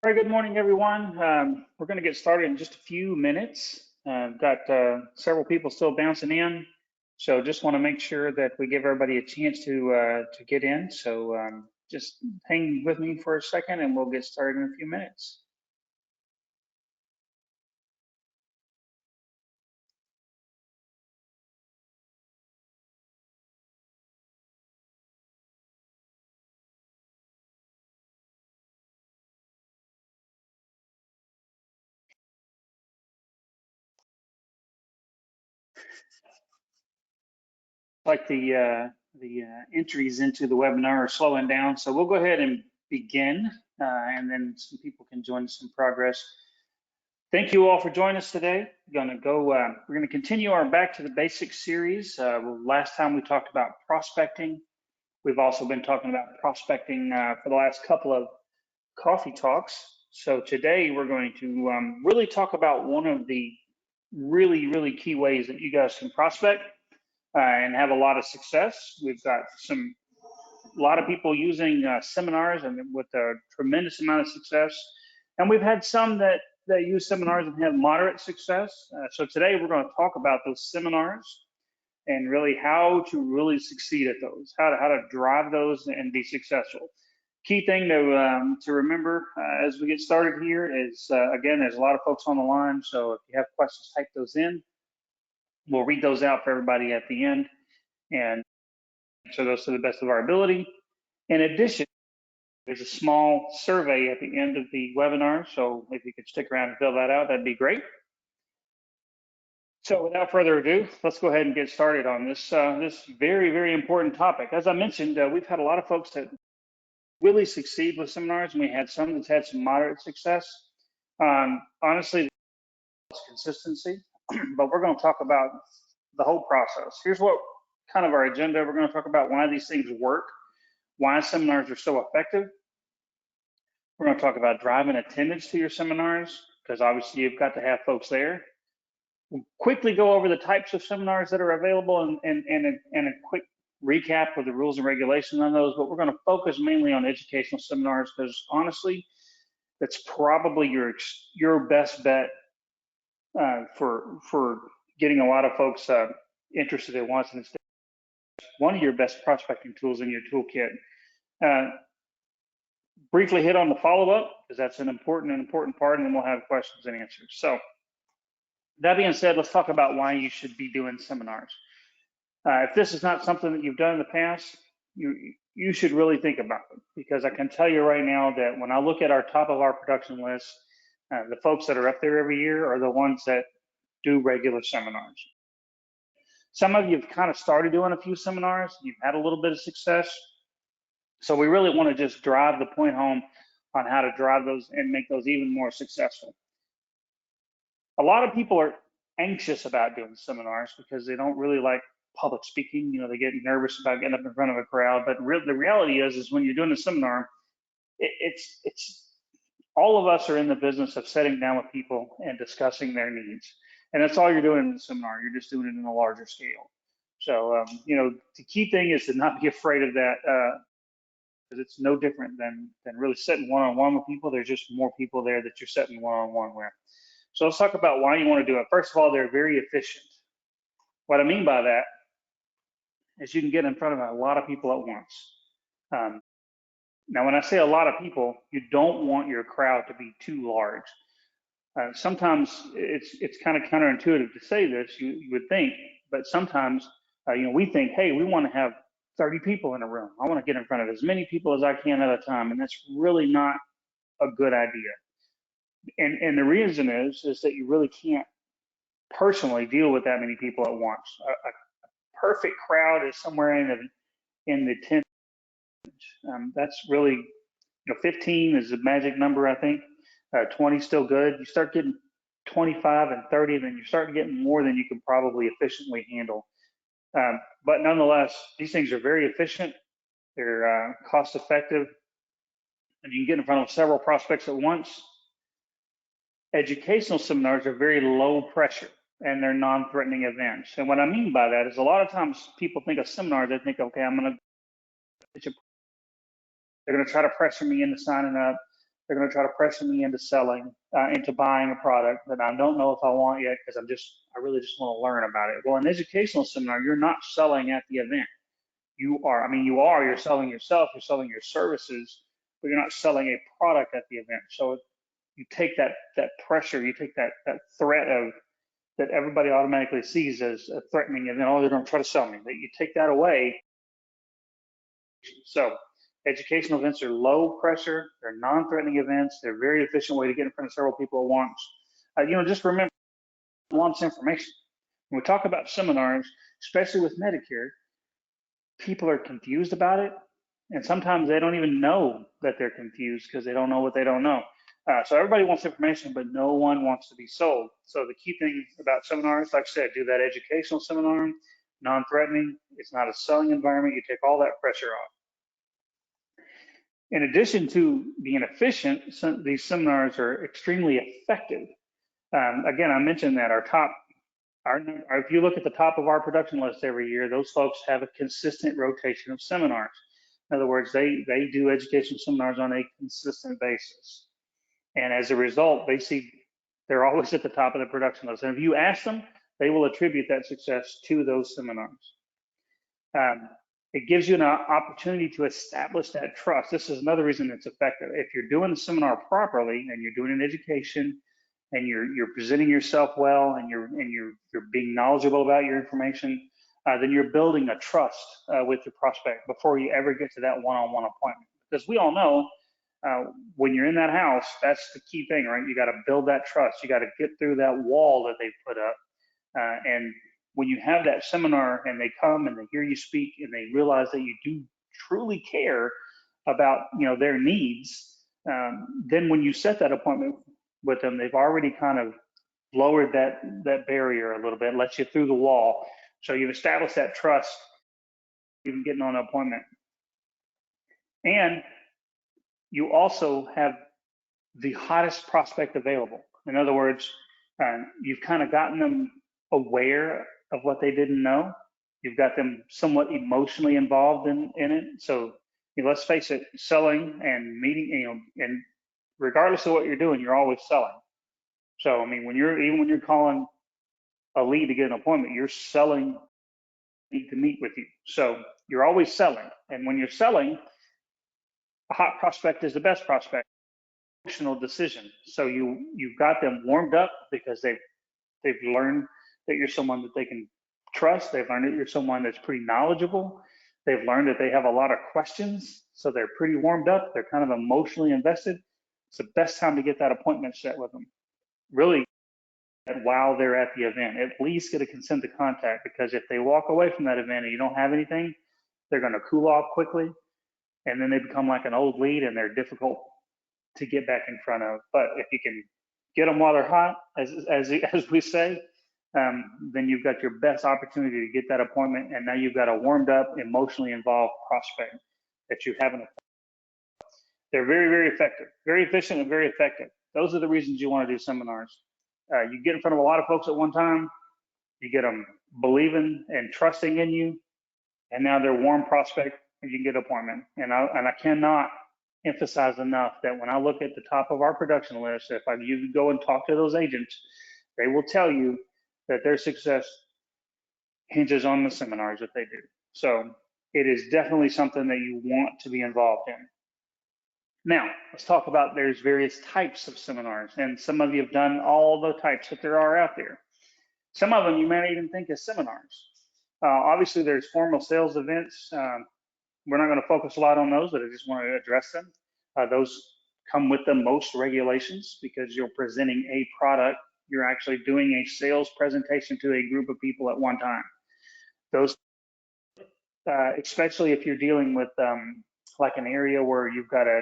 All right, good morning, everyone. We're going to get started in just a few minutes. Got several people still bouncing in, so just want to make sure that we give everybody a chance to get in. So just hang with me for a second, and we'll get started in a few minutes. Like the entries into the webinar are slowing down, so we'll go ahead and begin, and then some people can join us in progress. Thank you all for joining us today. We're gonna continue our Back to the Basics series. Last time we talked about prospecting. We've also been talking about prospecting for the last couple of coffee talks. So today we're going to really talk about one of the really key ways that you guys can prospect and have a lot of success. We've got a lot of people using seminars and with a tremendous amount of success. And we've had some that use seminars and have moderate success. So today we're going to talk about those seminars and really how to really succeed at those, how to drive those and be successful. Key thing to remember as we get started here is, again, there's a lot of folks on the line. So if you have questions, type those in. We'll read those out for everybody at the end and answer those to the best of our ability. In addition, there's a small survey at the end of the webinar, so if you could stick around and fill that out, that'd be great. So without further ado, let's go ahead and get started on this very important topic. As I mentioned, we've had a lot of folks that really succeed with seminars, and we had some that's had some moderate success. Honestly, it's consistency, but we're going to talk about the whole process. Here's what kind of our agenda. We're going to talk about why these things work, why seminars are so effective. We're going to talk about driving attendance to your seminars, because obviously you've got to have folks there. We'll quickly go over the types of seminars that are available and a quick recap of the rules and regulations on those, but we're going to focus mainly on educational seminars because honestly, that's probably your best bet for getting a lot of folks interested at once, and it's one of your best prospecting tools in your toolkit. Briefly hit on the follow-up because that's an important part, and then we'll have questions and answers. So that being said, let's talk about why you should be doing seminars. If this is not something that you've done in the past, you should really think about it, because I can tell you right now that when I look at our top of our production list, the folks that are up there every year are the ones that do regular seminars. Some of you have kind of started doing a few seminars, you've had a little bit of success. So we really want to just drive the point home on how to drive those and make those even more successful. A lot of people are anxious about doing seminars because they don't really like public speaking. You know, they get nervous about getting up in front of a crowd. But the reality is when you're doing a seminar, it's all of us are in the business of sitting down with people and discussing their needs. And that's all you're doing in the seminar. You're just doing it in a larger scale. So, you know, the key thing is to not be afraid of that, because it's no different than really sitting one-on-one with people. There's just more people there that you're sitting one-on-one with. So let's talk about why you want to do it. First of all, they're very efficient. What I mean by that is you can get in front of a lot of people at once. Now, when I say a lot of people, you don't want your crowd to be too large. Sometimes it's kind of counterintuitive to say this, you would think, but sometimes you know, we think, hey, we want to have 30 people in a room. I want to get in front of as many people as I can at a time, and that's really not a good idea. And the reason is that you really can't personally deal with that many people at once. A perfect crowd is somewhere in the 10. That's really, you know, 15 is the magic number, I think. 20 is still good. You start getting 25 and 30, then you start getting more than you can probably efficiently handle. But nonetheless, these things are very efficient. They're cost effective, and you can get in front of several prospects at once. Educational seminars are very low pressure and they're non-threatening events. And what I mean by that is a lot of times people think of seminars, they think, okay, they're going to try to pressure me into signing up. They're going to try to pressure me into selling, into buying a product that I don't know if I want yet because I really just want to learn about it. Well, an educational seminar, you're not selling at the event. You're selling yourself, you're selling your services, but you're not selling a product at the event. So you take that pressure, you take that threat of that everybody automatically sees as a threatening event. Oh, they're going to try to sell me. That you take that away. So educational events are low pressure, they're non-threatening events, they're a very efficient way to get in front of several people at once. Just remember, wants information. When we talk about seminars, especially with Medicare, people are confused about it, and sometimes they don't even know that they're confused because they don't know what they don't know. So everybody wants information, but no one wants to be sold. So the key thing about seminars, like I said, do that educational seminar, non-threatening. It's not a selling environment. You take all that pressure off. In addition to being efficient, these seminars are extremely effective. Again, I mentioned that if you look at the top of our production list every year, those folks have a consistent rotation of seminars. In other words, they do educational seminars on a consistent basis. And as a result, they're always at the top of the production list. And if you ask them, they will attribute that success to those seminars. It gives you an opportunity to establish that trust. This is another reason it's effective. If you're doing the seminar properly and you're doing an education and you're presenting yourself well and you're being knowledgeable about your information, then you're building a trust with your prospect before you ever get to that one-on-one appointment. Because we all know when you're in that house, that's the key thing, right? You got to build that trust. You got to get through that wall that they put up. And when you have that seminar and they come and they hear you speak and they realize that you do truly care about their needs, then when you set that appointment with them, they've already kind of lowered that barrier a little bit, lets you through the wall. So you've established that trust, even getting on an appointment. And you also have the hottest prospect available. In other words, you've kind of gotten them aware of what they didn't know. You've got them somewhat emotionally involved in it. So let's face it, selling and meeting, and regardless of what you're doing, you're always selling. So when you're calling a lead to get an appointment, you're selling to meet with you. So you're always selling. And when you're selling, a hot prospect is the best prospect. Emotional decision. So you've got them warmed up because they've learned that you're someone that they can trust. They've learned that you're someone that's pretty knowledgeable. They've learned that they have a lot of questions, so they're pretty warmed up. They're kind of emotionally invested. It's the best time to get that appointment set with them. Really, while they're at the event, at least get a consent to contact, because if they walk away from that event and you don't have anything, they're going to cool off quickly, and then they become like an old lead and they're difficult to get back in front of. But if you can get them while they're hot, as we say, then you've got your best opportunity to get that appointment, and now you've got a warmed up, emotionally involved prospect that you haven't. They're very, very effective, very efficient, and very effective. Those are the reasons you want to do seminars. You get in front of a lot of folks at one time, you get them believing and trusting in you, and now they're warm prospect, and you can get an appointment. And I cannot emphasize enough that when I look at the top of our production list, if you go and talk to those agents, they will tell you that their success hinges on the seminars that they do. So it is definitely something that you want to be involved in. Now, let's talk about there's various types of seminars, and some of you have done all the types that there are out there. Some of them you may not even think as seminars. Obviously, there's formal sales events. We're not going to focus a lot on those, but I just want to address them. Those come with the most regulations because you're presenting a product. You're actually doing a sales presentation to a group of people at one time. Those, especially if you're dealing with like an area where you've got a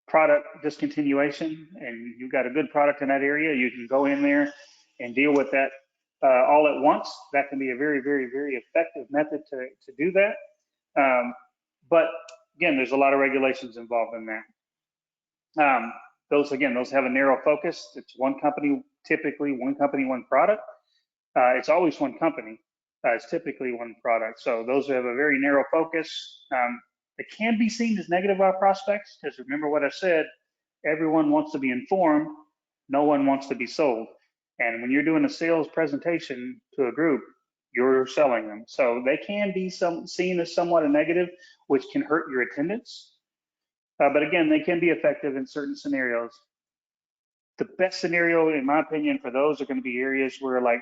product discontinuation and you've got a good product in that area, you can go in there and deal with that all at once. That can be a very, very, very effective method to do that. But again, there's a lot of regulations involved in that. Those have a narrow focus. It's one company, typically one company, one product. It's always one company. It's typically one product. So those have a very narrow focus. They can be seen as negative by prospects, because remember what I said, everyone wants to be informed, no one wants to be sold. And when you're doing a sales presentation to a group, you're selling them. So they can be seen as somewhat a negative, which can hurt your attendance. But again, they can be effective in certain scenarios. The best scenario, in my opinion, for those are going to be areas where, like,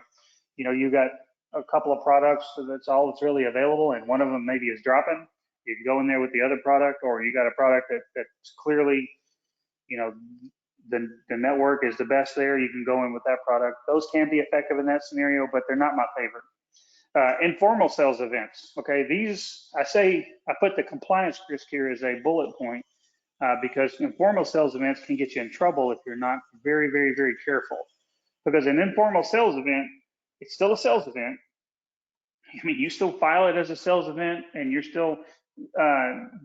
you got a couple of products, so that's all that's really available, and one of them maybe is dropping. You can go in there with the other product, or you got a product that's clearly, the network is the best there. You can go in with that product. Those can be effective in that scenario, but they're not my favorite. Informal sales events. Okay, these, I put the compliance risk here as a bullet point, because informal sales events can get you in trouble if you're not very, very, very careful. Because an informal sales event, it's still a sales event. I mean, you still file it as a sales event, and you're still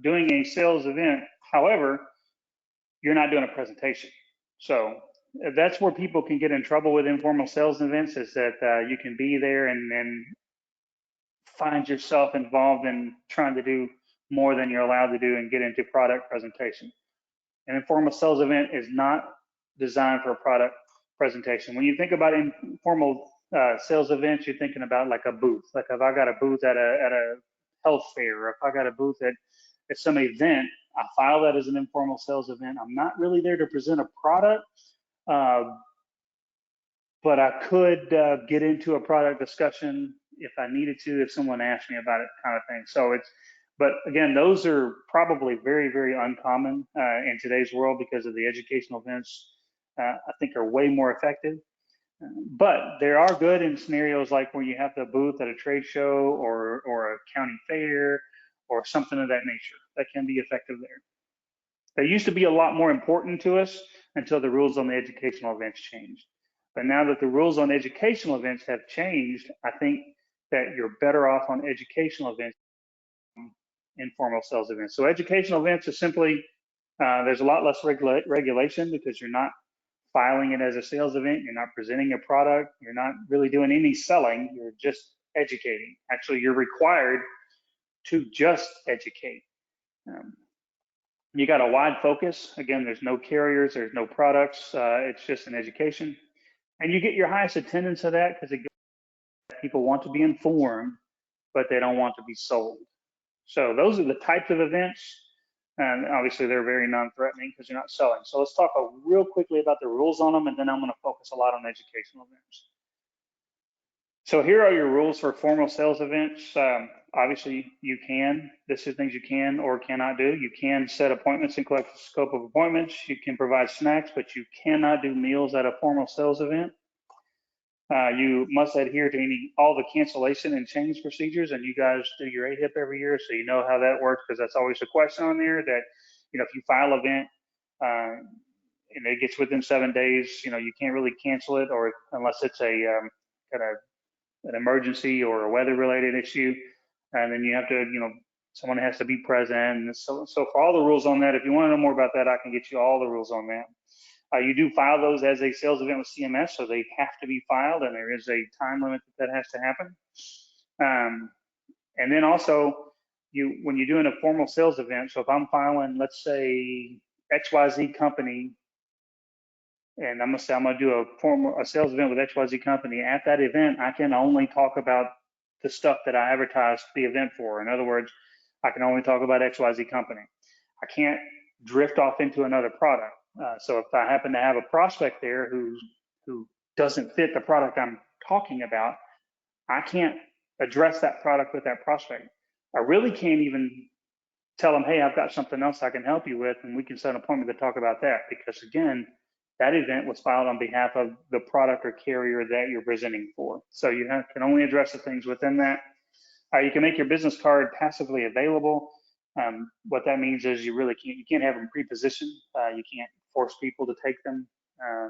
doing a sales event. However, you're not doing a presentation. So that's where people can get in trouble with informal sales events, is that you can be there and then find yourself involved in trying to do more than you're allowed to do and get into product presentation. An informal sales event is not designed for a product presentation. When you think about informal sales events, you're thinking about like a booth. Like if I got a booth at a health fair, or if I got a booth at some event, I file that as an informal sales event. I'm not really there to present a product, but I could get into a product discussion if I needed to, if someone asked me about it, kind of thing. So but again, those are probably very, very uncommon in today's world, because of the educational events, I think, are way more effective. But they are good in scenarios like where you have the booth at a trade show or a county fair or something of that nature. That can be effective there. They used to be a lot more important to us until the rules on the educational events changed. But now that the rules on educational events have changed, I think that you're better off on educational events, informal sales events. So educational events is simply, there's a lot less regulation, because you're not filing it as a sales event, you're not presenting a product, you're not really doing any selling, you're just educating. Actually, you're required to just educate. You got a wide focus. Again, there's no carriers, there's no products, it's just an education. And you get your highest attendance of that, because people want to be informed, but they don't want to be sold. So those are the types of events, and obviously they're very non-threatening because you're not selling. So let's talk real quickly about the rules on them, and then I'm going to focus a lot on educational events. So here are your rules for formal sales events. Obviously, this is things you can or cannot do. You can set appointments and collect the scope of appointments. You can provide snacks, but you cannot do meals at a formal sales event. You must adhere to all the cancellation and change procedures, and you guys do your AHIP every year, so you know how that works, because that's always a question on there, that if you file an event and it gets within 7 days, you can't really cancel it, or unless it's a kind of an emergency or a weather-related issue, and then you have to, someone has to be present. And so for all the rules on that, if you want to know more about that, I can get you all the rules on that. You do file those as a sales event with CMS, so they have to be filed, and there is a time limit that has to happen. And then also, when you're doing a formal sales event, so if I'm filing, let's say, XYZ company, and I'm gonna do a sales event with XYZ company, at that event, I can only talk about the stuff that I advertised the event for. In other words, I can only talk about XYZ company. I can't drift off into another product. So if I happen to have a prospect there who doesn't fit the product I'm talking about, I can't address that product with that prospect. I really can't even tell them, hey, I've got something else I can help you with, and we can set an appointment to talk about that, because again, that event was filed on behalf of the product or carrier that you're presenting for. So you can only address the things within that. You can make your business card passively available. What that means is you can't have them pre-positioned. You can't force people to take them,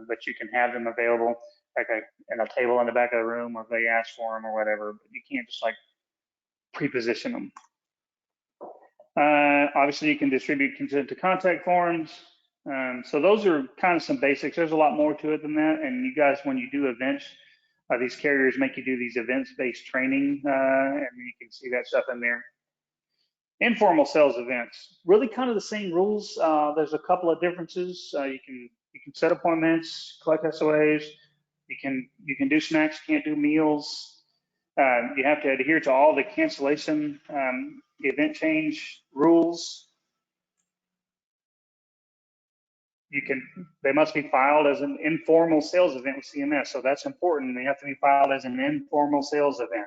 but you can have them available, like in a table in the back of the room, or if they ask for them or whatever, but you can't just like pre-position them. Obviously, you can distribute consent to contact forms. So those are kind of some basics. There's a lot more to it than that. And you guys, when you do events, these carriers make you do these events-based training, and you can see that stuff in there. Informal sales events, really kind of the same rules. There's a couple of differences. You can set appointments, collect SOAs. You can do snacks, can't do meals. You have to adhere to all the cancellation, event change rules. They must be filed as an informal sales event with CMS. So that's important. They have to be filed as an informal sales event.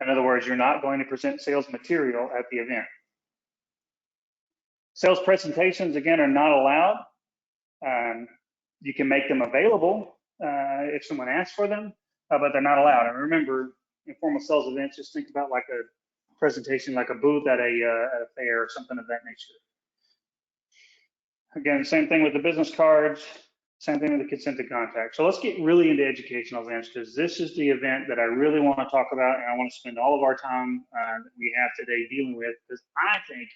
In other words, you're not going to present sales material at the event. Sales presentations, again, are not allowed. You can make them available if someone asks for them, but they're not allowed. And remember, informal sales events, just think about like a presentation, like a booth at a fair or something of that nature. Again, same thing with the business cards, same thing with the consent to contact. So let's get really into educational events, because this is the event that I really want to talk about, and I want to spend all of our time that we have today dealing with, because I think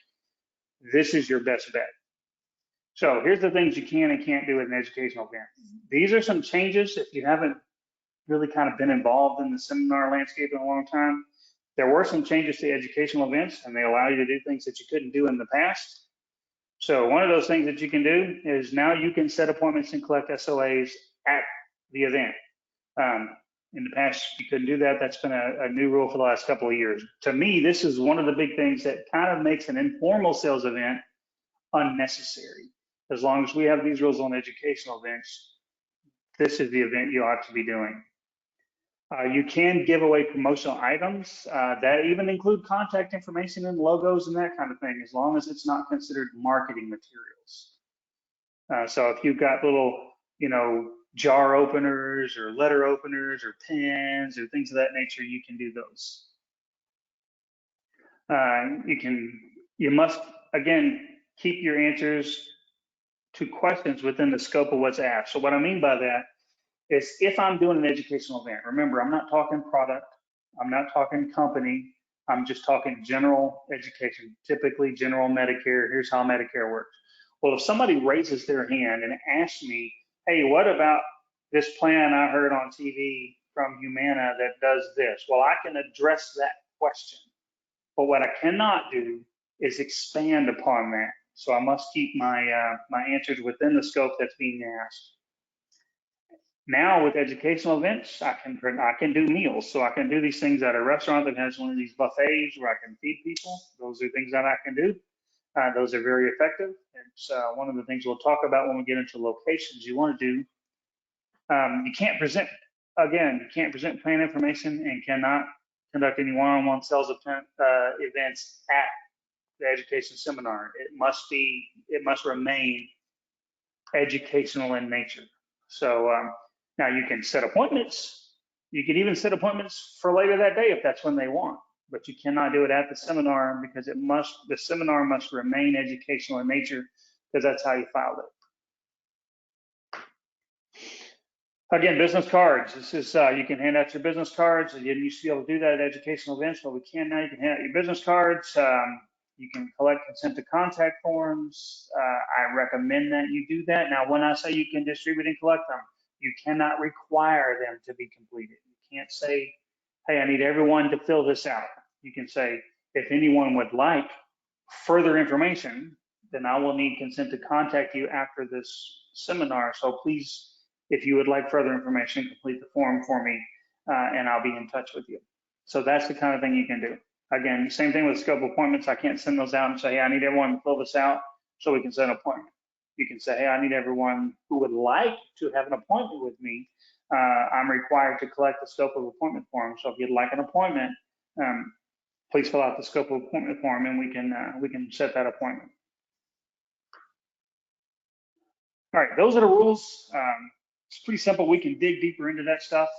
this is your best bet. So here's the things you can and can't do at an educational event. These are some changes if you haven't really kind of been involved in the seminar landscape in a long time. There were some changes to educational events, and they allow you to do things that you couldn't do in the past. So one of those things that you can do is now you can set appointments and collect SOAs at the event. In the past, you couldn't do that. That's been a new rule for the last couple of years. To me, this is one of the big things that kind of makes an informal sales event unnecessary. As long as we have these rules on educational events, this is the event you ought to be doing. You can give away promotional items that even include contact information and logos and that kind of thing, as long as it's not considered marketing materials. So if you've got little, jar openers or letter openers or pens or things of that nature, you can do those. You must, again, keep your answers to questions within the scope of what's asked. So what I mean by that is, if I'm doing an educational event, remember, I'm not talking product, I'm not talking company, I'm just talking general education, typically general Medicare. Here's how Medicare works. Well, if somebody raises their hand and asks me, hey, what about this plan I heard on TV from Humana that does this? Well, I can address that question. But what I cannot do is expand upon that. So I must keep my my answers within the scope that's being asked. Now with educational events, I can do meals. So I can do these things at a restaurant that has one of these buffets where I can feed people. Those are things that I can do. Those are very effective. It's one of the things we'll talk about when we get into locations you want to do. You can't present plan information and cannot conduct any one-on-one sales events at the education seminar. It must remain educational in nature. So now you can set appointments. You can even set appointments for later that day if that's when they want, but you cannot do it at the seminar, because the seminar must remain educational in nature, because that's how you filed it. Again, business cards. This is, you can hand out your business cards. You didn't used to be able to do that at educational events, but we can now. You can hand out your business cards. You can collect consent to contact forms. I recommend that you do that. Now, when I say you can distribute and collect them, you cannot require them to be completed. You can't say, hey, I need everyone to fill this out. You can say, if anyone would like further information, then I will need consent to contact you after this seminar. So please, if you would like further information, complete the form for me, and I'll be in touch with you. So that's the kind of thing you can do. Again, same thing with scope appointments. I can't send those out and say, hey, I need everyone to fill this out so we can set an appointment. You can say, hey, I need everyone who would like to have an appointment with me. I'm required to collect the scope of appointment form. So if you'd like an appointment, please fill out the scope of appointment form, and we can set that appointment. All right, those are the rules. It's pretty simple. We can dig deeper into that stuff.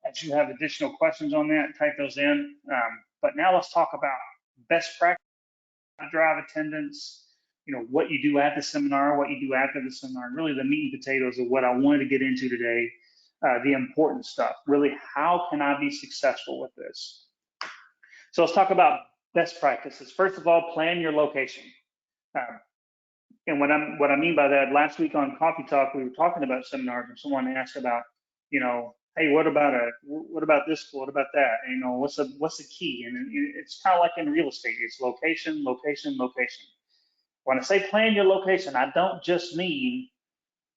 As you have additional questions on that, type those in. But now let's talk about best practice, drive attendance, what you do at the seminar, what you do after the seminar, really the meat and potatoes of what I wanted to get into today, the important stuff. Really, how can I be successful with this? So let's talk about best practices. First of all, plan your location. And what I mean by that, last week on Coffee Talk, we were talking about seminars, and someone asked about, hey, what about this? What about that? You know, what's the key? And it's kind of like in real estate. It's location, location, location. When I say plan your location, I don't just mean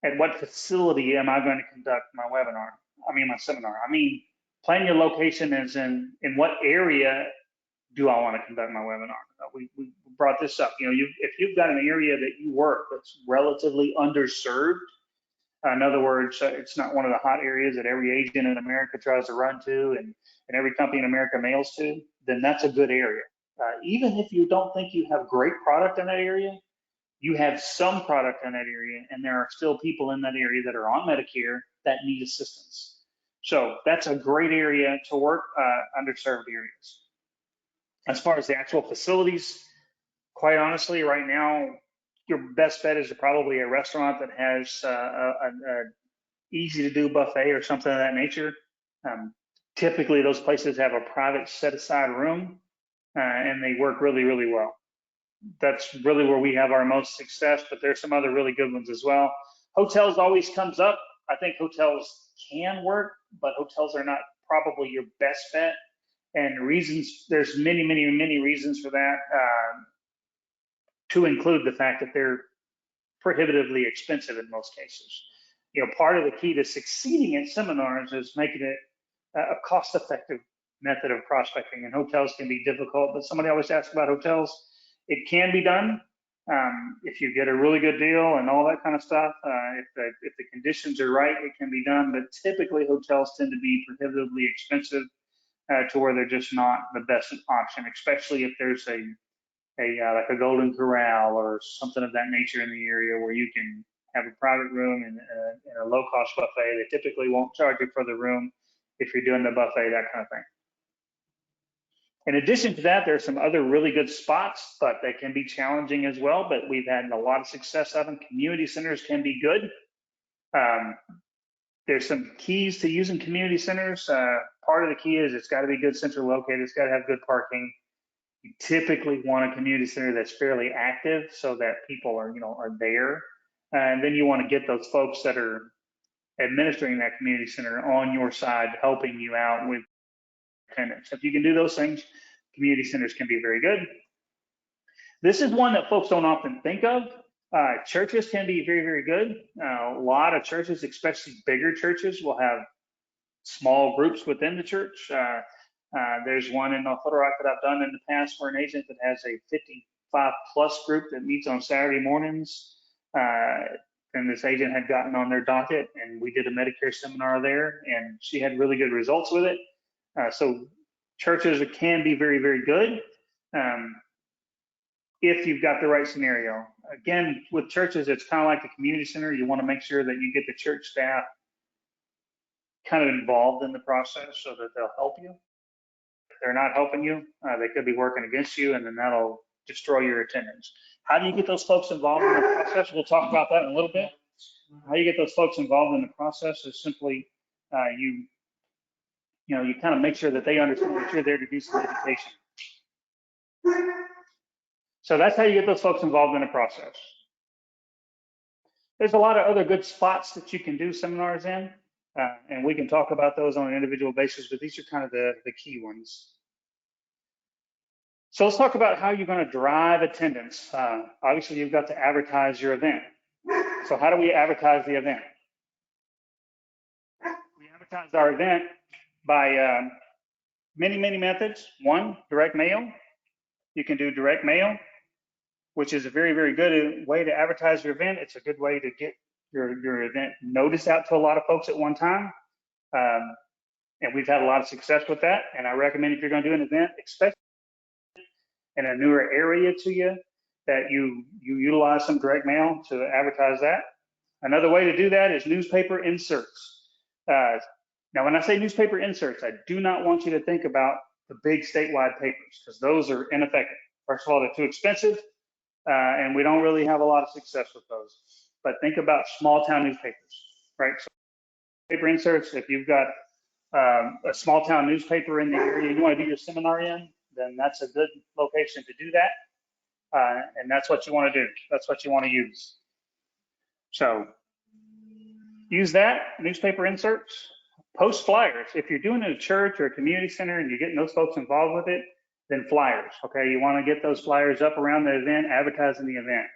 at what facility am I going to conduct my webinar? My seminar. I mean, plan your location as in what area do I want to conduct my webinar? We brought this up. You know, if you've got an area that you work that's relatively underserved, in other words, it's not one of the hot areas that every agent in America tries to run to and every company in America mails to, then that's a good area. Even if you don't think you have great product in that area, you have some product in that area, and there are still people in that area that are on Medicare that need assistance. So that's a great area to work, underserved areas. As far as the actual facilities, quite honestly, right now, your best bet is probably a restaurant that has a easy to do buffet or something of that nature. Typically, those places have a private set aside room, and they work really, really well. That's really where we have our most success, but there's some other really good ones as well. Hotels always comes up. I think hotels can work, but hotels are not probably your best bet. And reasons, there's many, many, many reasons for that, to include the fact that they're prohibitively expensive in most cases. You know, part of the key to succeeding at seminars is making it a cost-effective method of prospecting, and hotels can be difficult, but somebody always asks about hotels. It can be done if you get a really good deal and all that kind of stuff. If the conditions are right, it can be done, but typically hotels tend to be prohibitively expensive to where they're just not the best option, especially if there's like a Golden Corral or something of that nature in the area where you can have a private room and a low-cost buffet. They typically won't charge you for the room if you're doing the buffet, that kind of thing. In addition to that, there are some other really good spots, but they can be challenging as well, but we've had a lot of success at them. Community centers can be good. There's some keys to using community centers. Part of the key is it's got to be good central located. It's got to have good parking. You typically want a community center that's fairly active so that people are there. And then you want to get those folks that are administering that community center on your side, helping you out with attendance. If you can do those things, community centers can be very good. This is one that folks don't often think of. Churches can be very, very good. A lot of churches, especially bigger churches, will have small groups within the church. There's one in Little Rock that I've done in the past for an agent that has a 55+ group that meets on Saturday mornings. And this agent had gotten on their docket, and we did a Medicare seminar there, and she had really good results with it. So churches can be very, very good if you've got the right scenario. Again, with churches, it's kind of like the community center. You want to make sure that you get the church staff kind of involved in the process so that they'll help you. If they're not helping you, they could be working against you, and then that'll destroy your attendance. How do you get those folks involved in the process? We'll talk about that in a little bit. How you get those folks involved in the process is simply you kind of make sure that they understand that you're there to do some education. So that's how you get those folks involved in the process. There's a lot of other good spots that you can do seminars in, and we can talk about those on an individual basis, but these are kind of the key ones. So let's talk about how you're going to drive attendance. Obviously, you've got to advertise your event. So how do we advertise the event? We advertise our event by many, many methods. One, direct mail. You can do direct mail, which is a very, very good way to advertise your event. It's a good way to get your event noticed out to a lot of folks at one time. And we've had a lot of success with that. And I recommend if you're going to do an event, especially in a newer area to you, that you utilize some direct mail to advertise that. Another way to do that is newspaper inserts. Now, when I say newspaper inserts, I do not want you to think about the big statewide papers, because those are ineffective. First of all, they're too expensive, and we don't really have a lot of success with those. But think about small town newspapers, right? So paper inserts, if you've got a small town newspaper in the area you want to do your seminar in, then that's a good location to do that. And that's what you want to do. That's what you want to use. So use that, newspaper inserts. Post flyers. If you're doing it at a church or a community center and you're getting those folks involved with it, then flyers. Okay, you want to get those flyers up around the event, advertising the event.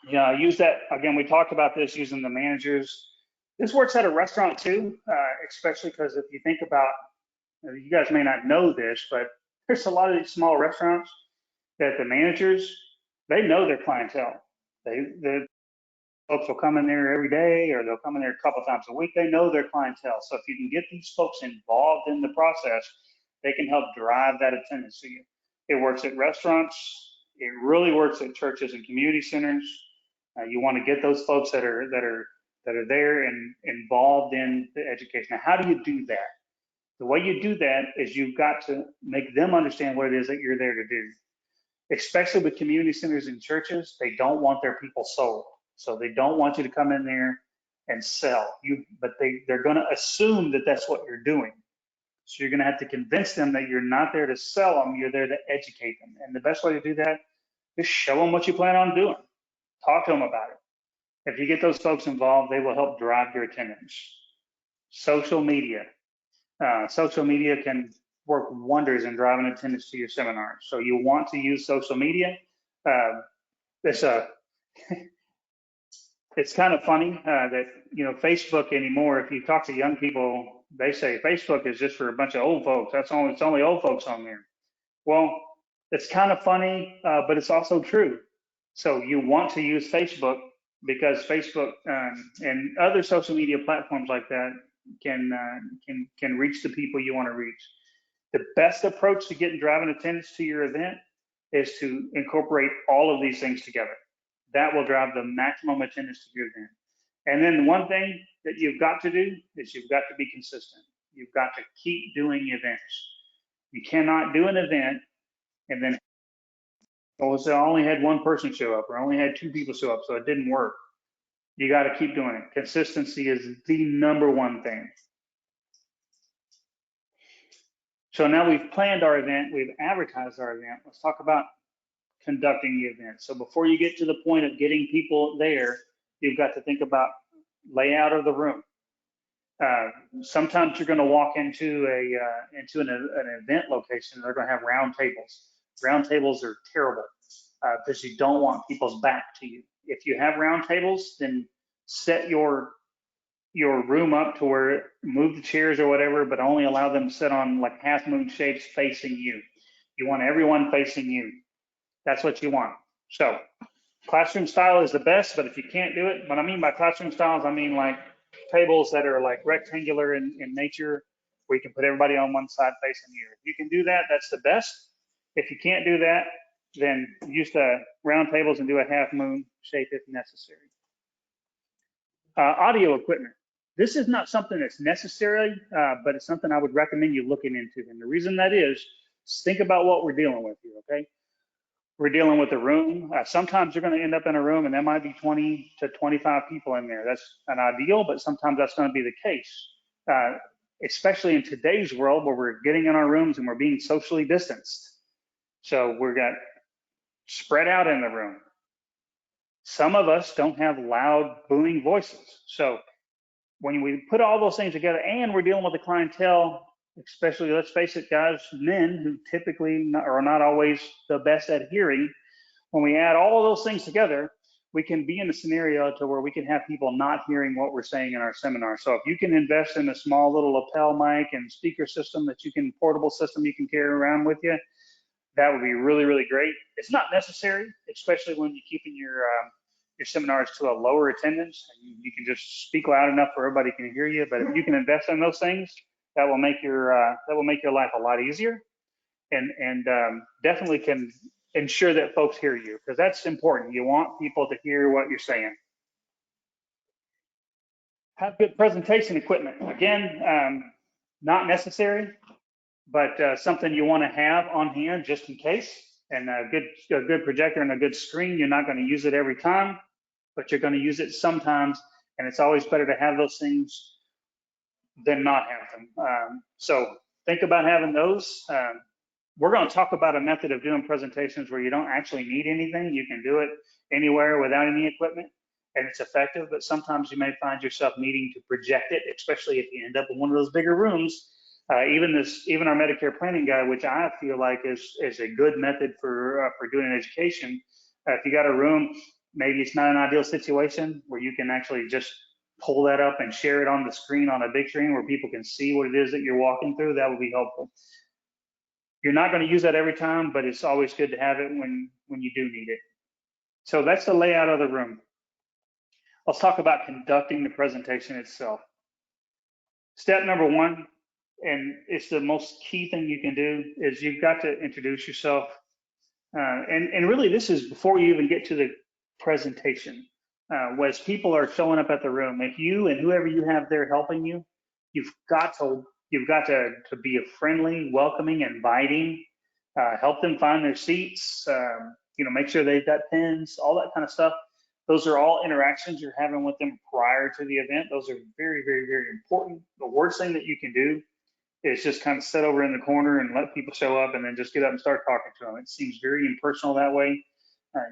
Yeah, use that again. We talked about this using the managers. This works at a restaurant too, especially because if you think about, you guys may not know this, but there's a lot of these small restaurants that the managers, they know their clientele. The folks will come in there every day, or they'll come in there a couple times a week. They know their clientele. So if you can get these folks involved in the process, they can help drive that attendance to you. It works at restaurants. It really works at churches and community centers. You want to get those folks that are there and involved in the education. Now, how do you do that? The way you do that is you've got to make them understand what it is that you're there to do. Especially with community centers and churches, they don't want their people sold. So they don't want you to come in there and sell you, but they're going to assume that that's what you're doing. So you're going to have to convince them that you're not there to sell them, you're there to educate them. And the best way to do that is show them what you plan on doing. Talk to them about it. If you get those folks involved, they will help drive your attendance. Social media. Social media can work wonders in driving attendance to your seminars. So you want to use social media. It's kind of funny that, Facebook anymore, if you talk to young people, they say Facebook is just for a bunch of old folks. It's only old folks on there. Well, it's kind of funny, but it's also true. So you want to use Facebook because Facebook and other social media platforms like that can reach the people you want to reach. The best approach to getting driving attendance to your event is to incorporate all of these things together. That will drive the maximum attendance to your event. And then one thing that you've got to do is you've got to be consistent. You've got to keep doing events. You cannot do an event and then, so I only had one person show up or I only had 2 people show up, so it didn't work. You got to keep doing it. Consistency is the number one thing. So now we've planned our event, we've advertised our event. Let's talk about conducting the event. So before you get to the point of getting people there, you've got to think about layout of the room. Sometimes you're going to walk into an event location, they're going to have round tables. Round tables are terrible because you don't want people's back to you. If you have round tables, then set your room up to where, move the chairs or whatever, but only allow them to sit on like half moon shapes facing you. You want everyone facing you. That's what you want. So classroom style is the best, but if you can't do it, what I mean by classroom styles, I mean like tables that are like rectangular in nature, where you can put everybody on one side facing you. If you can do that, that's the best. If you can't do that, then use the round tables and do a half moon shape if necessary. Audio equipment. This is not something that's necessary, but it's something I would recommend you looking into. And the reason that is think about what we're dealing with here, okay? We're dealing with a room. Sometimes you're going to end up in a room and there might be 20 to 25 people in there. That's an ideal, but sometimes that's going to be the case, especially in today's world where we're getting in our rooms and we're being socially distanced. So we're got spread out in the room. Some of us don't have loud booming voices. So when we put all those things together and we're dealing with a clientele, especially, let's face it, guys, men who typically are not always the best at hearing, when we add all of those things together, we can be in a scenario to where we can have people not hearing what we're saying in our seminar. So if you can invest in a small little lapel mic and speaker system portable system you can carry around with you, that would be really, really great. It's not necessary, especially when you're keeping your seminars to a lower attendance. You can just speak loud enough where everybody can hear you. But if you can invest in those things, that will make your life a lot easier, and definitely can ensure that folks hear you, because that's important. You want people to hear what you're saying. Have good presentation equipment. Again, not necessary, but something you want to have on hand just in case. And a good projector and a good screen. You're not going to use it every time, but you're going to use it sometimes, and it's always better to have those things than not have them. So think about having those. We're going to talk about a method of doing presentations where you don't actually need anything. You can do it anywhere without any equipment. and it's effective, but sometimes you may find yourself needing to project it, especially if you end up in one of those bigger rooms. Even our Medicare planning guide, which I feel like is a good method for doing an education. If you got a room, maybe it's not an ideal situation where you can actually just pull that up and share it on the screen, on a big screen where people can see what it is that you're walking through. That would be helpful. You're not going to use that every time, but it's always good to have it when you do need it. So that's the layout of the room. Let's talk about conducting the presentation itself. Step number one, and it's the most key thing you can do, is you've got to introduce yourself. And really, this is before you even get to the presentation. As people are showing up at the room, if you and whoever you have there helping you, you've got to be a friendly, welcoming, inviting, help them find their seats, make sure they've got pens, all that kind of stuff. Those are all interactions you're having with them prior to the event. Those are very, very, very important. The worst thing that you can do is just kind of sit over in the corner and let people show up and then just get up and start talking to them. It seems very impersonal that way.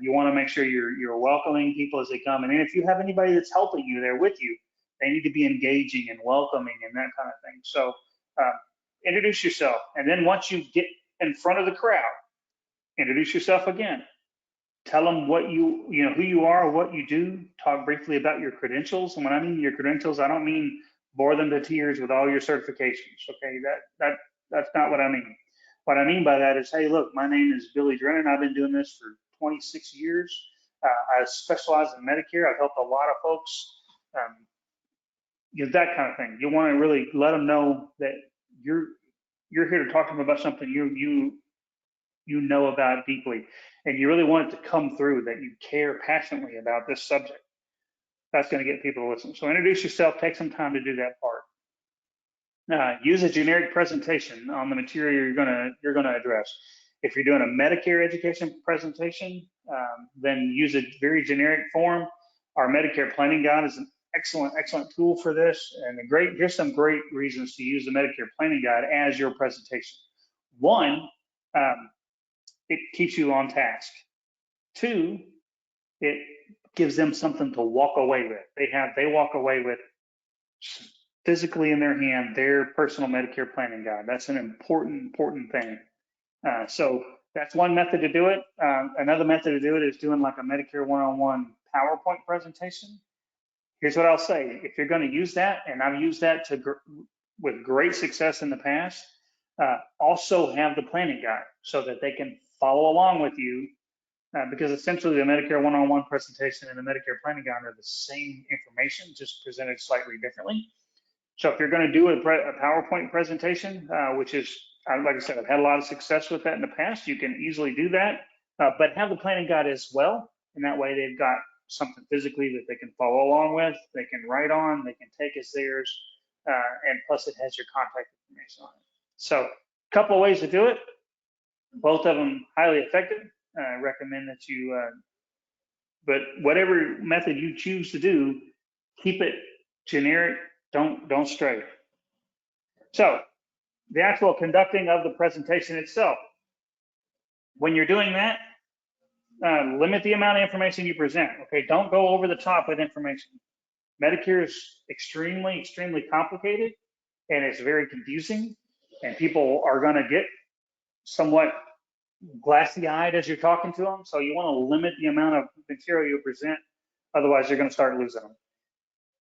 You want to make sure you're welcoming people as they come. And then if you have anybody that's helping you there with you, they need to be engaging and welcoming and that kind of thing. So introduce yourself. And then once you get in front of the crowd, introduce yourself again. Tell them who you are, what you do. Talk briefly about your credentials. And when I mean your credentials, I don't mean bore them to tears with all your certifications. Okay, that's not what I mean. What I mean by that is, hey, look, my name is Billy Drennan. I've been doing this for 26 years. I specialize in Medicare. I've helped a lot of folks. That kind of thing. You want to really let them know that you're here to talk to them about something you know about deeply, and you really want it to come through that you care passionately about this subject. That's going to get people to listen. So introduce yourself, take some time to do that part. Use a generic presentation on the material you're gonna address. If you're doing a Medicare education presentation, then use a very generic form. Our Medicare planning guide is an excellent tool for this, and here's some great reasons to use the Medicare planning guide as your presentation. One, it keeps you on task. Two, it gives them something to walk away with. They walk away with physically in their hand their personal Medicare planning guide. That's an important thing. So that's one method to do it. Another method to do it is doing like a Medicare one-on-one PowerPoint presentation. Here's what I'll say. If you're going to use that, and I've used that with great success in the past, also have the planning guide so that they can follow along with you, because essentially the Medicare one-on-one presentation and the Medicare planning guide are the same information, just presented slightly differently. So if you're going to do a PowerPoint presentation, which is, like I said, I've had a lot of success with that in the past, you can easily do that, but have the planning guide as well. And that way they've got something physically that they can follow along with, they can write on, they can take as theirs, and plus it has your contact information on it. So a couple of ways to do it, both of them highly effective. I recommend that you, but whatever method you choose to do, keep it generic, don't stray. So the actual conducting of the presentation itself, when you're doing that, limit the amount of information you present. Okay, don't go over the top with information. Medicare is extremely complicated, and it's very confusing, and people are going to get somewhat glassy-eyed as you're talking to them. So you want to limit the amount of material you present, otherwise you're going to start losing them.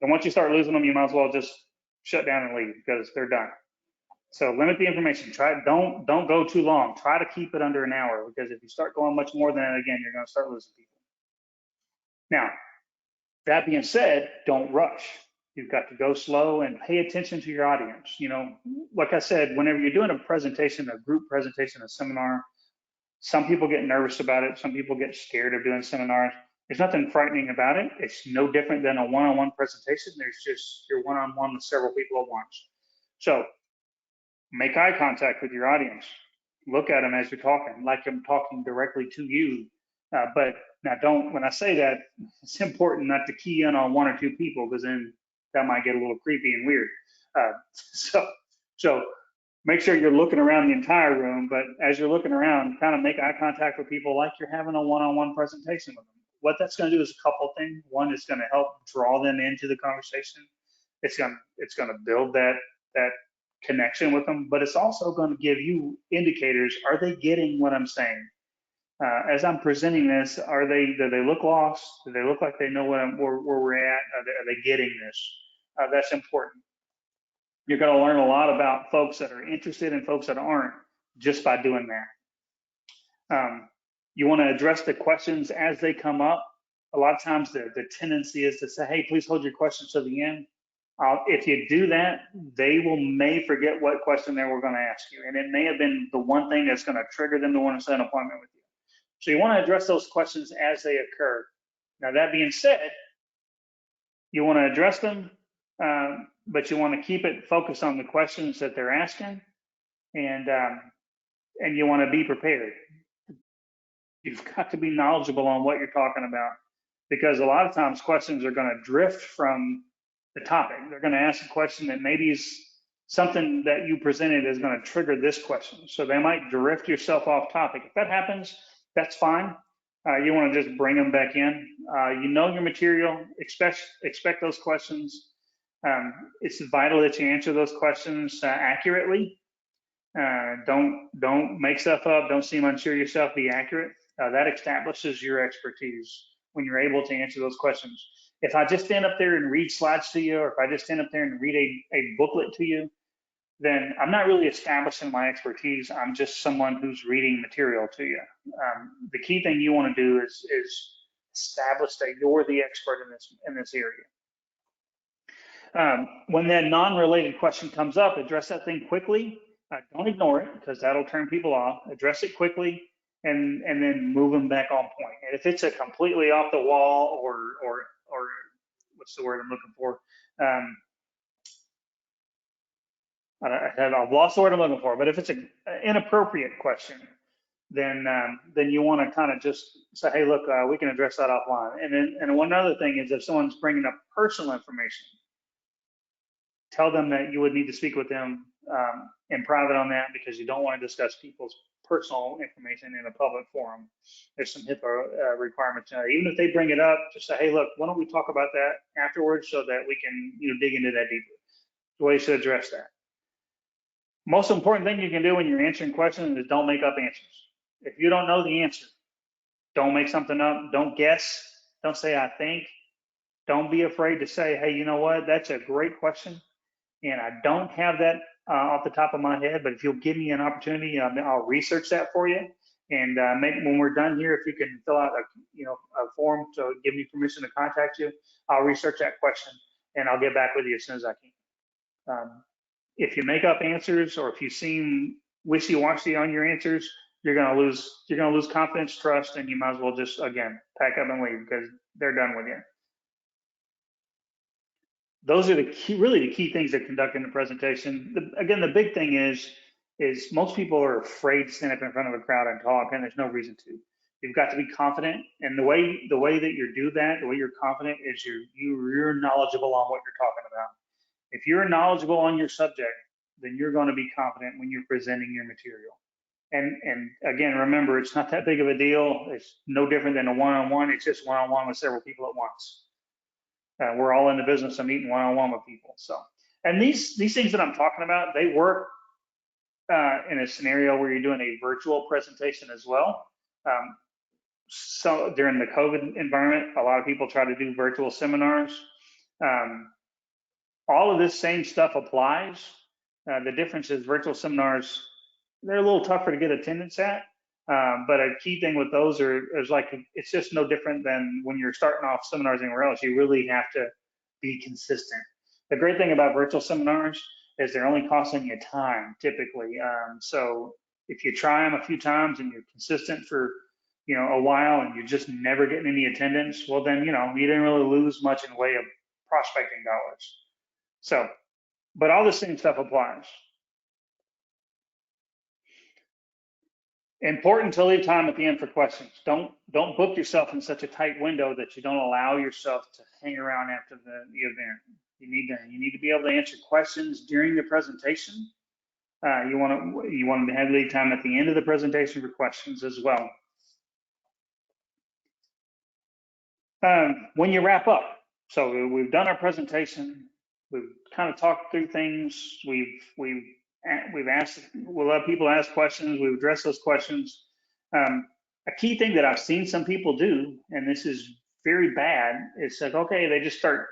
And once you start losing them, you might as well just shut down and leave because they're done. So limit the information. Don't go too long. Try to keep it under an hour, because if you start going much more than that, again, you're going to start losing people. Now, that being said, don't rush. You've got to go slow and pay attention to your audience. Like I said, whenever you're doing a presentation, a group presentation, a seminar, some people get nervous about it. Some people get scared of doing seminars. There's nothing frightening about it. It's no different than a one-on-one presentation. There's just you're one-on-one with several people at once. So make eye contact with your audience. Look at them as you're talking, like I'm talking directly to you. But now when I say that, it's important not to key in on one or two people, because then that might get a little creepy and weird. So make sure you're looking around the entire room, but as you're looking around, kind of make eye contact with people like you're having a one-on-one presentation with them. what that's going to do is a couple things. One, it's going to help draw them into the conversation. It's going to build that connection with them, but it's also going to give you indicators. Are they getting what I'm saying? As I'm presenting this, do they look lost? Do they look like they know where we're at? Are they getting this? That's important. You're going to learn a lot about folks that are interested and folks that aren't just by doing that. You want to address the questions as they come up. A lot of times the tendency is to say, hey, please hold your questions to the end. If you do that, they may forget what question they were going to ask you. And it may have been the one thing that's going to trigger them to want to set an appointment with you. So you want to address those questions as they occur. Now, that being said, you want to address them, but you want to keep it focused on the questions that they're asking, and you want to be prepared. You've got to be knowledgeable on what you're talking about, because a lot of times questions are going to drift from the topic. They're going to ask a question that maybe is something that you presented is going to trigger this question. So they might drift yourself off topic. If that happens, that's fine. You want to just bring them back in. You know your material, expect those questions. It's vital that you answer those questions accurately. Don't make stuff up. Don't seem unsure yourself. Be accurate. That establishes your expertise when you're able to answer those questions. If I just stand up there and read slides to you, or if I just stand up there and read a booklet to you, then I'm not really establishing my expertise. I'm just someone who's reading material to you. The key thing you want to do is establish that you're the expert in this area. When that non-related question comes up, address that thing quickly. Don't ignore it, because that'll turn people off. Address it quickly, and then move them back on point. And if it's a completely off the wall or what's the word I'm looking for? I've lost the word I'm looking for. But if it's an inappropriate question, then you want to kind of just say, hey, look, we can address that offline. And one other thing is, if someone's bringing up personal information, tell them that you would need to speak with them in private on that, because you don't want to discuss people's personal information in a public forum. There's some HIPAA requirements. Even if they bring it up, just say, hey, look, why don't we talk about that afterwards, so that we can dig into that deeper. The way you should address that. Most important thing you can do when you're answering questions is don't make up answers. If you don't know the answer, don't make something up. Don't guess. Don't say, I think. Don't be afraid to say, hey, you know what? That's a great question, and I don't have that off the top of my head, but if you'll give me an opportunity, I'll research that for you. And when we're done here, if you can fill out a form to give me permission to contact you, I'll research that question and I'll get back with you as soon as I can. If you make up answers, or if you seem wishy-washy on your answers, you're gonna lose confidence, trust, and you might as well just, again, pack up and leave, because they're done with you. Those are really the key things that conduct in the presentation. Again, the big thing is most people are afraid to stand up in front of a crowd and talk, and there's no reason to. You've got to be confident, and the way that you do that, the way you're confident, is you're knowledgeable on what you're talking about. If you're knowledgeable on your subject, then you're going to be confident when you're presenting your material. And again, remember, it's not that big of a deal. It's no different than a one-on-one. It's just one-on-one with several people at once. We're all in the business of meeting one-on-one with people. So, and these things that I'm talking about, they work in a scenario where you're doing a virtual presentation as well. So during the COVID environment, a lot of people try to do virtual seminars. All of this same stuff applies. The difference is virtual seminars, they're a little tougher to get attendance at. But a key thing with those is like, it's just no different than when you're starting off seminars anywhere else. You really have to be consistent. The great thing about virtual seminars is they're only costing you time, typically. So if you try them a few times and you're consistent for a while, and you're just never getting any attendance, well then you didn't really lose much in the way of prospecting dollars. So, but all the same stuff applies. Important to leave time at the end for questions. Don't book yourself in such a tight window that you don't allow yourself to hang around after the event. You need to be able to answer questions during the presentation. You want to have lead time at the end of the presentation for questions as well. When you wrap up, so we've done our presentation, we've kind of talked through things, we've asked, we'll let people ask questions, we've addressed those questions. A key thing that I've seen some people do, and this is very bad, is like, okay, they just start,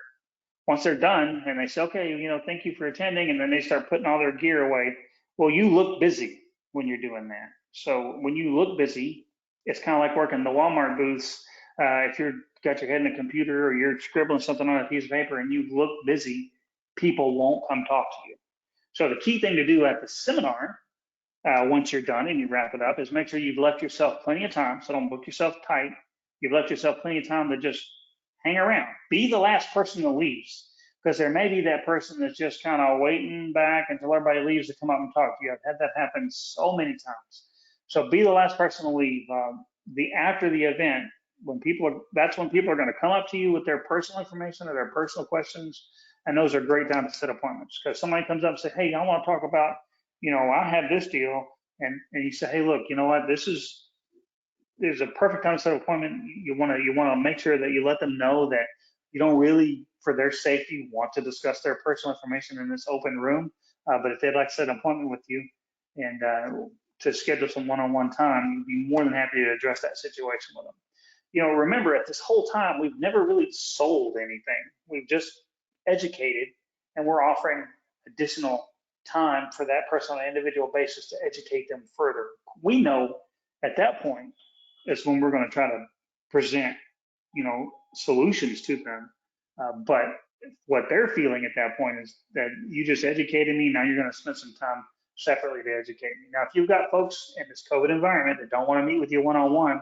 once they're done, and they say, okay, thank you for attending, and then they start putting all their gear away. Well, you look busy when you're doing that. So when you look busy, it's kind of like working the Walmart booths. If you're got your head in a computer or you're scribbling something on a piece of paper and you look busy, people won't come talk to you. So the key thing to do at the seminar, once you're done and you wrap it up, is make sure you've left yourself plenty of time. So don't book yourself tight. You've left yourself plenty of time to just hang around. Be the last person that leaves, because there may be that person that's just kind of waiting back until everybody leaves to come up and talk to you. I've had that happen so many times. So be the last person to leave. After the event, that's when people are going to come up to you with their personal information or their personal questions, and those are great times to set appointments, because somebody comes up and say, hey, I want to talk about, I have this deal, and you say, hey, look, you know what, there's a perfect time to set an appointment. You want to make sure that you let them know that you don't really, for their safety, want to discuss their personal information in this open room. But if they'd like to set an appointment with you and to schedule some one-on-one time, you'd be more than happy to address that situation with them. Remember, at this whole time, we've never really sold anything. We've just educated, and we're offering additional time for that person on an individual basis to educate them further. We know at that point is when we're going to try to present, solutions to them. But what they're feeling at that point is that you just educated me. Now you're going to spend some time separately to educate me. Now, if you've got folks in this COVID environment that don't want to meet with you one-on-one,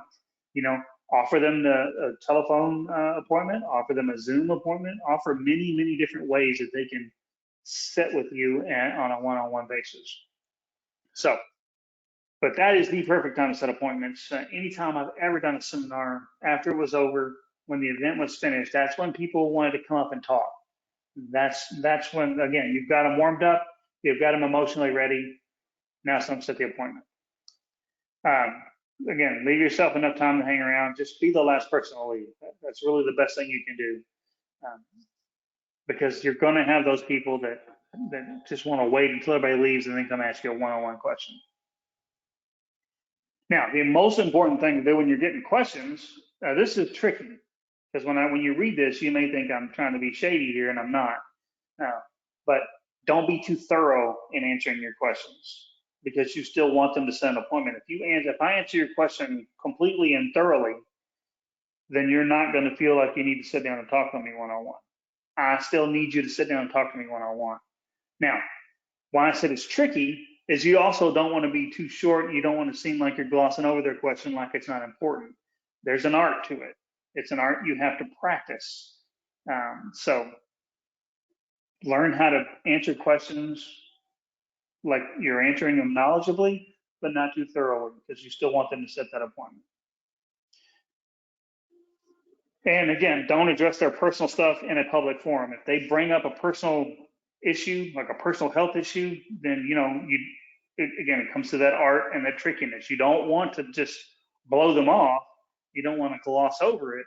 offer them the telephone appointment, offer them a Zoom appointment, offer many, many different ways that they can sit with you on a one-on-one basis. So, but that is the perfect time to set appointments. Anytime I've ever done a seminar, after it was over, when the event was finished, that's when people wanted to come up and talk. That's when, again, you've got them warmed up, you've got them emotionally ready. Now it's time to set the appointment. Again, leave yourself enough time to hang around. Just be the last person to leave. That's really the best thing you can do, because you're going to have those people that just want to wait until everybody leaves and then come ask you a one-on-one question. Now, the most important thing to do when you're getting questions, this is tricky, because when you read this, you may think I'm trying to be shady here, and I'm not. But don't be too thorough in answering your questions, because you still want them to set an appointment. If I answer your question completely and thoroughly, then you're not going to feel like you need to sit down and talk to me one-on-one. I still need you to sit down and talk to me one-on-one. Now, why I said it's tricky is you also don't want to be too short. You don't want to seem like you're glossing over their question like it's not important. There's an art to it. It's an art you have to practice. So learn how to answer questions like you're answering them knowledgeably, but not too thoroughly, because you still want them to set that appointment. And again, don't address their personal stuff in a public forum. If they bring up a personal issue, like a personal health issue, then it comes to that art and that trickiness. You don't want to just blow them off. You don't want to gloss over it,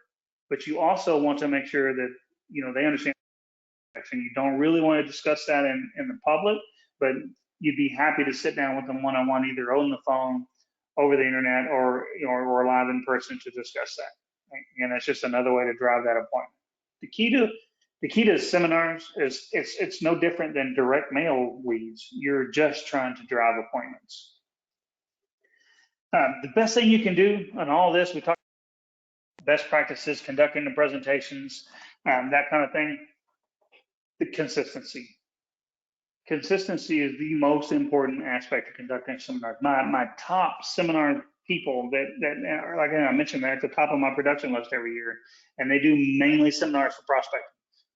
but you also want to make sure that they understand. And you don't really want to discuss that in the public, but you'd be happy to sit down with them one-on-one, either on the phone, over the internet, or live in person to discuss that. And that's just another way to drive that appointment. The key to seminars is it's no different than direct mail leads. You're just trying to drive appointments. The best thing you can do on all this, we talked about best practices, conducting the presentations, that kind of thing. The consistency. Consistency is the most important aspect of conducting seminars. My top seminar people that are, like I mentioned, they're at the top of my production list every year, and they do mainly seminars for prospecting.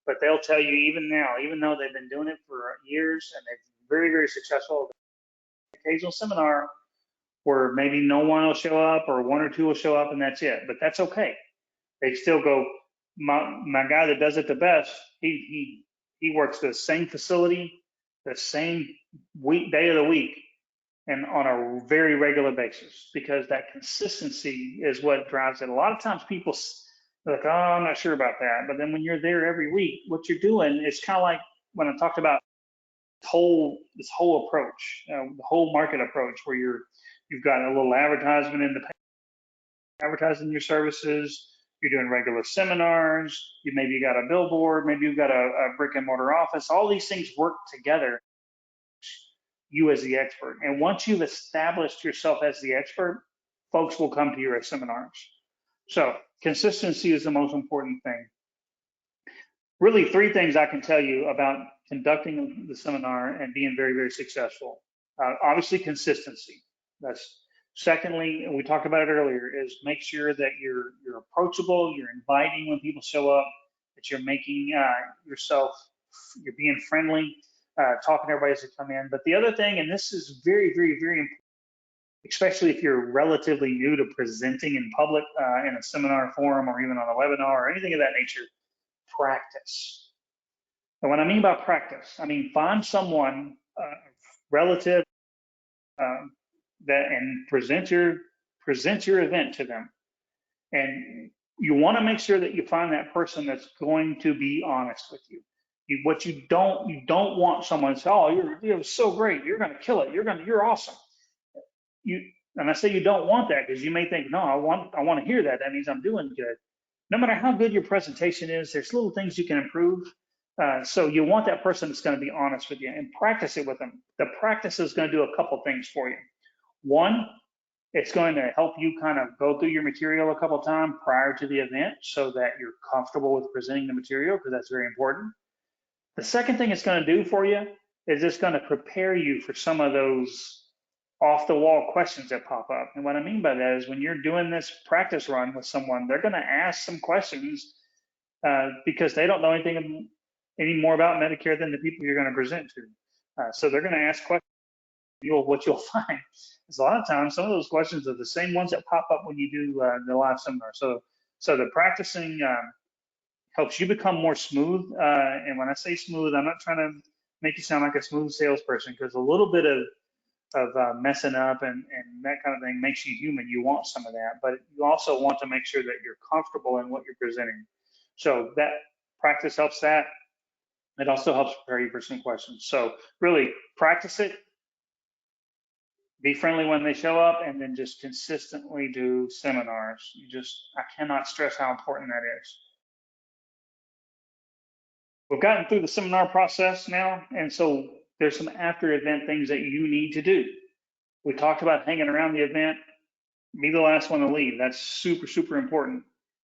But they'll tell you, even now, even though they've been doing it for years and they're very, very successful, occasional seminar where maybe no one will show up or one or two will show up and that's it. But that's okay. They still go, my guy that does it the best, he works the same facility, the same day of the week, and on a very regular basis, because that consistency is what drives it. A lot of times people, Like, oh, I'm not sure about that. But then when you're there every week, what you're doing is kind of like when I talked about this whole approach, the whole market approach, where you've got a little advertisement in the advertising your services, you're doing regular seminars, you got a billboard, maybe you've got a brick and mortar office. All these things work together, you as the expert. And once you've established yourself as the expert, folks will come to your seminars. So consistency is the most important thing. Really, three things I can tell you about conducting the seminar and being very, very successful. Obviously, consistency. That's secondly, and we talked about it earlier, is make sure that you're approachable, you're inviting when people show up, that you're making you're being friendly, talking to everybody as they come in. But the other thing, and this is very, very, very important, especially if you're relatively new to presenting in public, in a seminar forum or even on a webinar or anything of that nature, practice. And what I mean by practice, I mean find someone relative and present your event to them. And you want to make sure that you find that person that's going to be honest with you. You don't want someone to say, oh, you're so great, you're going to kill it, you're awesome. And I say you don't want that because you may think, no, I want to hear that. That means I'm doing good. No matter how good your presentation is, there's little things you can improve. So you want that person that's going to be honest with you and practice it with them. The practice is going to do a couple things for you. One, it's going to help you kind of go through your material a couple times prior to the event so that you're comfortable with presenting the material, because that's very important. The second thing it's going to do for you is it's going to prepare you for some of those off the wall questions that pop up. And what I mean by that is when you're doing this practice run with someone, they're going to ask some questions because they don't know anything any more about Medicare than the people you're going to present to. So they're going to ask questions. What you'll find is a lot of times some of those questions are the same ones that pop up when you do the live seminar. So the practicing helps you become more smooth. And when I say smooth, I'm not trying to make you sound like a smooth salesperson, because a little bit of messing up and that kind of thing makes you human. You want some of that, but you also want to make sure that you're comfortable in what you're presenting. So that practice helps that. It also helps prepare you for some questions. So really practice it, be friendly when they show up, and then just consistently do seminars. I cannot stress how important that is. We've gotten through the seminar process now, and so there's some after event things that you need to do. We talked about hanging around the event, be the last one to leave. That's super, super important.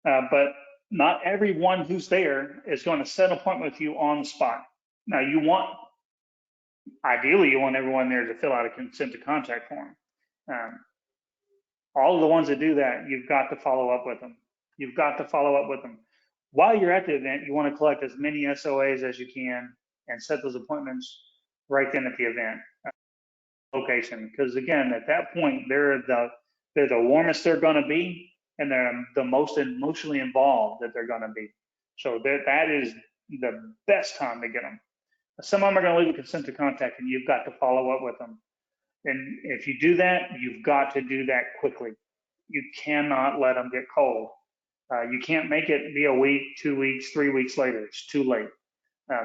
But not everyone who's there is going to set an appointment with you on the spot. Now, ideally, you want everyone there to fill out a consent to contact form. All of the ones that do that, you've got to follow up with them. You've got to follow up with them. While you're at the event, you want to collect as many SOAs as you can and set those appointments right then at the event location. Because again, at that point, they're the warmest they're going to be, and they're the most emotionally involved that they're going to be. So that is the best time to get them. Some of them are going to leave a consent to contact, and you've got to follow up with them. And if you do that, you've got to do that quickly. You cannot let them get cold. You can't make it be a week, 2 weeks, 3 weeks later. It's too late.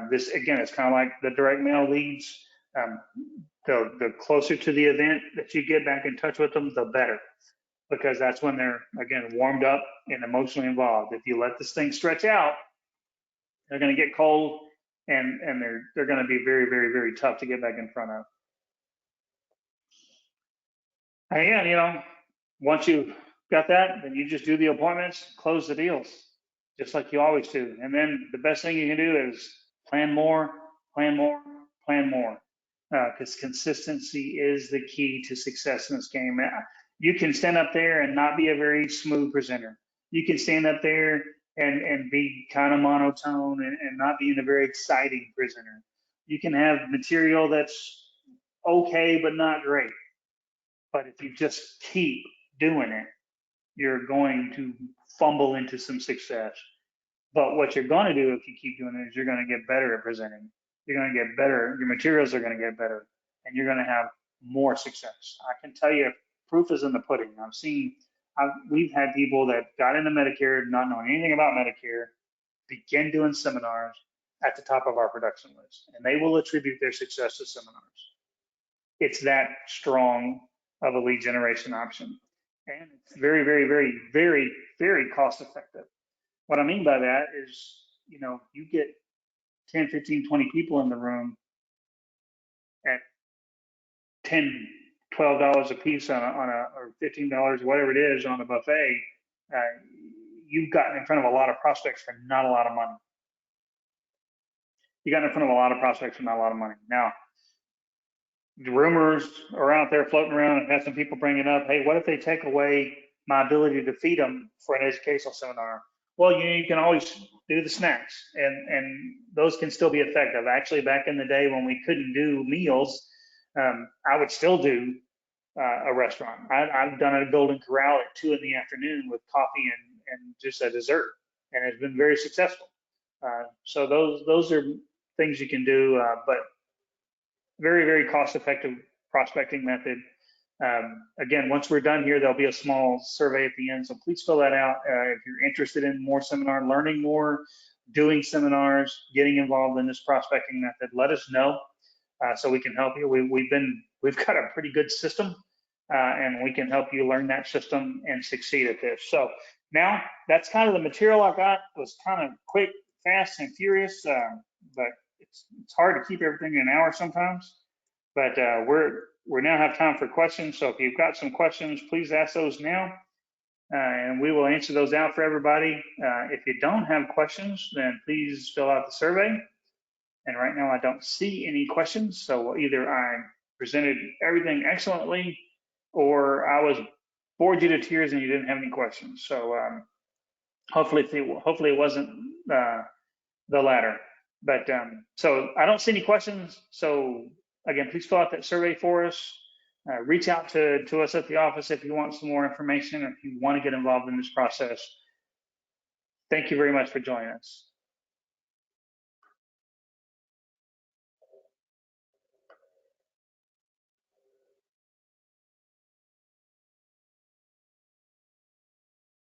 This, again, it's kind of like the direct mail leads. The closer to the event that you get back in touch with them, the better, because that's when they're, again, warmed up and emotionally involved. If you let this thing stretch out, they're going to get cold, and they're going to be very, very, very tough to get back in front of. Again, once you got that, then you just do the appointments, close the deals, just like you always do. And then the best thing you can do is plan more, plan more, plan more, because consistency is the key to success in this game. You can stand up there and not be a very smooth presenter. You can stand up there and be kind of monotone and not being a very exciting presenter. You can have material that's okay, but not great. But if you just keep doing it, you're going to fumble into some success. But what you're going to do if you keep doing it is you're going to get better at presenting. You're going to get better. Your materials are going to get better, and you're going to have more success. I can tell you, proof is in the pudding. we've had people that got into Medicare, not knowing anything about Medicare, begin doing seminars at the top of our production list, and they will attribute their success to seminars. It's that strong of a lead generation option. And it's very, very, very, very, very cost effective. What I mean by that is, you get 10, 15, 20 people in the room at $10, $12 a piece on a or $15, whatever it is, on a buffet. You've gotten in front of a lot of prospects for not a lot of money. You got in front of a lot of prospects for not a lot of money. Now, the rumors are out there floating around. I've had some people bring it up. Hey, what if they take away my ability to feed them for an educational seminar? Well, you can always do the snacks, and those can still be effective. Actually, back in the day when we couldn't do meals, I would still do a restaurant. I've done a Golden Corral at 2 p.m. with coffee and just a dessert, and it's been very successful. So those are things you can do, but very, very cost-effective prospecting method. Again, once we're done here, there'll be a small survey at the end, so please fill that out. If you're interested in more seminar, learning more, doing seminars, getting involved in this prospecting method, let us know so we can help you. We've got a pretty good system, and we can help you learn that system and succeed at this. So now that's kind of the material I got. It was kind of quick, fast, and furious, but it's hard to keep everything in an hour sometimes. But we now have time for questions. So if you've got some questions, please ask those now, and we will answer those out for everybody. If you don't have questions, then please fill out the survey. And right now I don't see any questions. So either I presented everything excellently, or I was bored you to tears and you didn't have any questions. So hopefully it wasn't the latter. But so I don't see any questions. So again, please fill out that survey for us. Reach out to us at the office if you want some more information, or if you want to get involved in this process. Thank you very much for joining us.